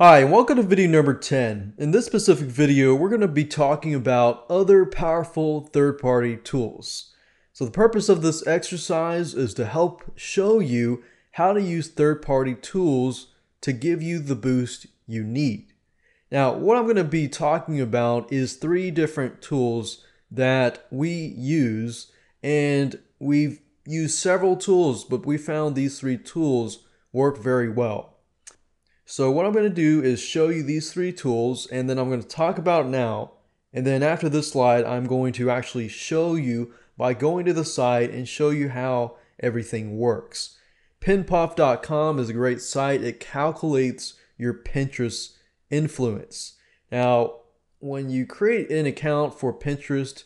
Hi, and welcome to video number 10. In this specific video, we're going to be talking about other powerful third-party tools. So the purpose of this exercise is to help show you how to use third-party tools to give you the boost you need. Now, what I'm going to be talking about is three different tools that we use, and we've used several tools, but we found these three tools work very well. So what I'm going to do is show you these three tools, and then I'm going to talk about it now. And then after this slide, I'm going to actually show you by going to the site and show you how everything works. Pinpuff.com is a great site. It calculates your Pinterest influence. Now, when you create an account for Pinterest,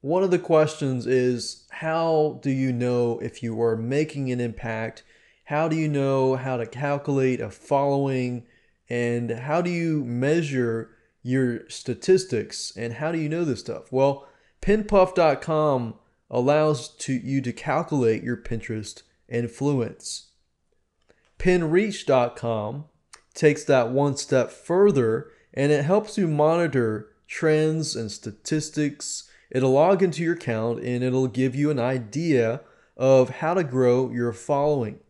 one of the questions is, how do you know if you are making an impact? How do you know how to calculate a following, and how do you measure your statistics, and how do you know this stuff? Well, pinpuff.com allows you to calculate your Pinterest influence. Pinreach.com takes that one step further, and it helps you monitor trends and statistics. It'll log into your account and it'll give you an idea of how to grow your following.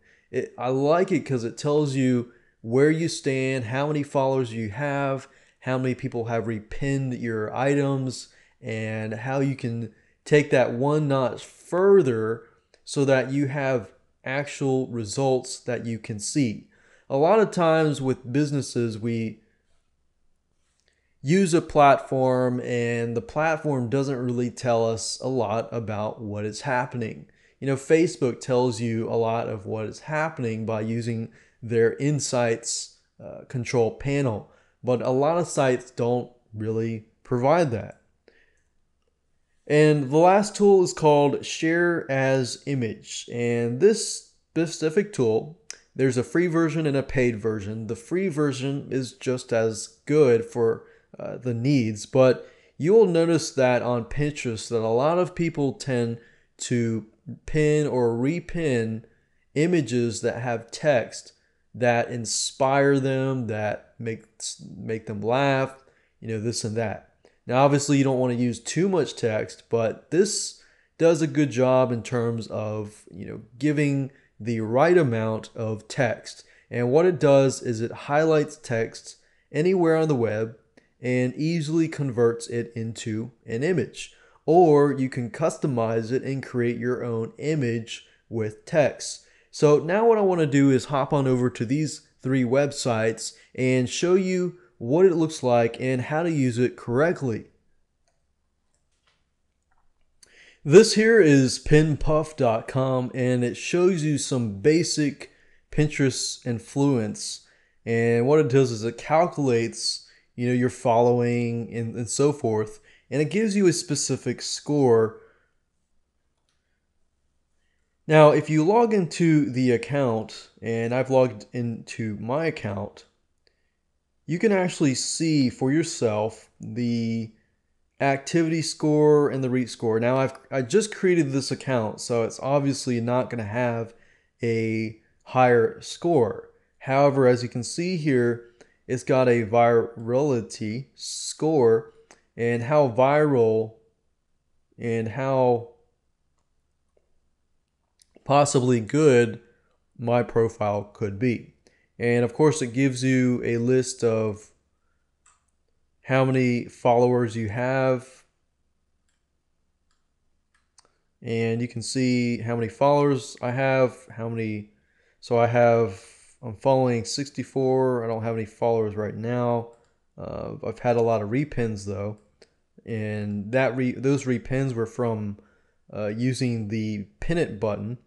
I like it because it tells you where you stand, how many followers you have, how many people have repinned your items, and how you can take that one notch further so that you have actual results that you can see. A lot of times with businesses, we use a platform and the platform doesn't really tell us a lot about what is happening. You know, Facebook tells you a lot of what is happening by using their insights control panel, but a lot of sites don't really provide that. And the last tool is called Share as Image. And this specific tool, there's a free version and a paid version. The free version is just as good for the needs, but you'll notice that on Pinterest that a lot of people tend to pin or repin images that have text that inspire them, that make them laugh, this and that. Now, obviously, you don't want to use too much text, but this does a good job in terms of, giving the right amount of text. And what it does is it highlights text anywhere on the web and easily converts it into an image. Or you can customize it and create your own image with text. So now what I want to do is hop on over to these three websites and show you what it looks like and how to use it correctly. This here is pinpuff.com, and it shows you some basic Pinterest influence. And what it does is it calculates, your following and so forth, and it gives you a specific score. Now, if you log into the account, and I've logged into my account, you can actually see for yourself the activity score and the reach score. Now, I just created this account, so it's obviously not going to have a higher score. However, as you can see here, it's got a virality score, and how viral and how possibly good my profile could be. And of course, it gives you a list of how many followers you have, and you can see how many followers I have, so I'm following 64. I don't have any followers right now. I've had a lot of repins though, and those repins were from using the pin it button,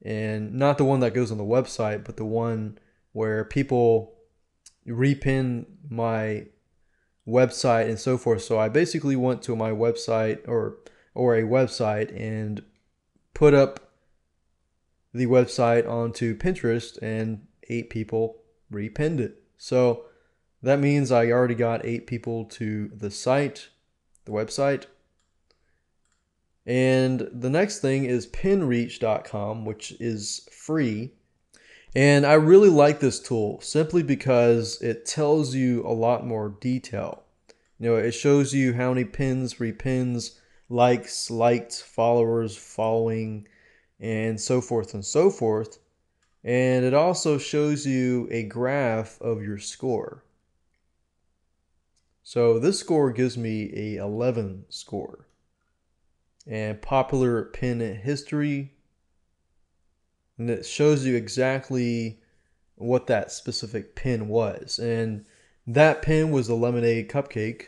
and not the one that goes on the website, but the one where people repin my website and so forth. So I basically went to my website or a website and put up the website onto Pinterest, and 8 people repinned it. So that means I already got 8 people to the website. And the next thing is pinreach.com, which is free. And I really like this tool simply because it tells you a lot more detail. It shows you how many pins, repins, likes, liked, followers, following, and so forth and so forth. And it also shows you a graph of your score. So this score gives me a 11 score. And popular pin history, and it shows you exactly what that specific pin was. And that pin was the lemonade cupcake.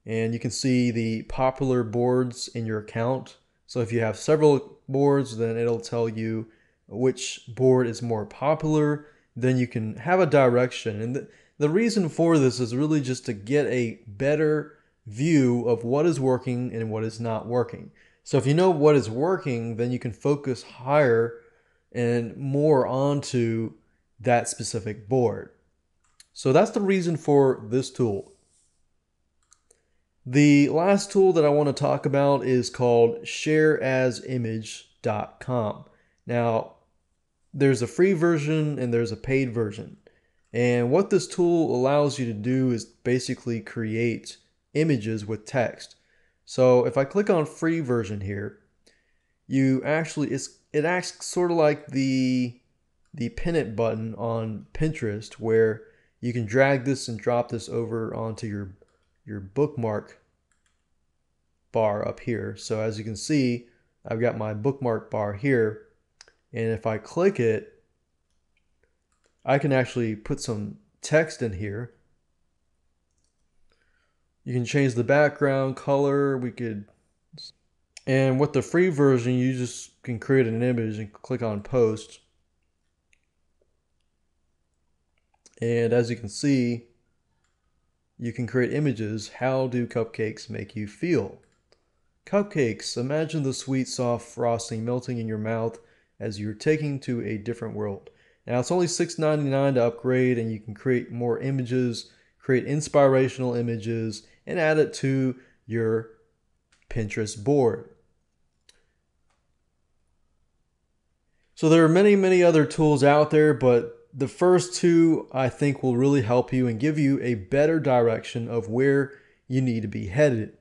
And you can see the popular boards in your account. So if you have several boards, then it'll tell you which board is more popular. Then you can have a direction. And the reason for this is really just to get a better view of what is working and what is not working. So if you know what is working, then you can focus higher and more onto that specific board. So that's the reason for this tool. The last tool that I want to talk about is called shareasimage.com. Now, there's a free version and there's a paid version. And what this tool allows you to do is basically create images with text. So if I click on free version here, it acts sort of like the pin it button on Pinterest, where you can drag this and drop this over onto your bookmark bar up here. So as you can see, I've got my bookmark bar here, and if I click it, I can actually put some text in here. You can change the background color. And with the free version, you just can create an image and click on post. And as you can see, you can create images. How do cupcakes make you feel? Cupcakes, imagine the sweet, soft frosting melting in your mouth as you're taking to a different world. Now it's only $6.99 to upgrade, and you can create more images, create inspirational images, and add it to your Pinterest board. So there are many, many other tools out there, but the first two I think will really help you and give you a better direction of where you need to be headed.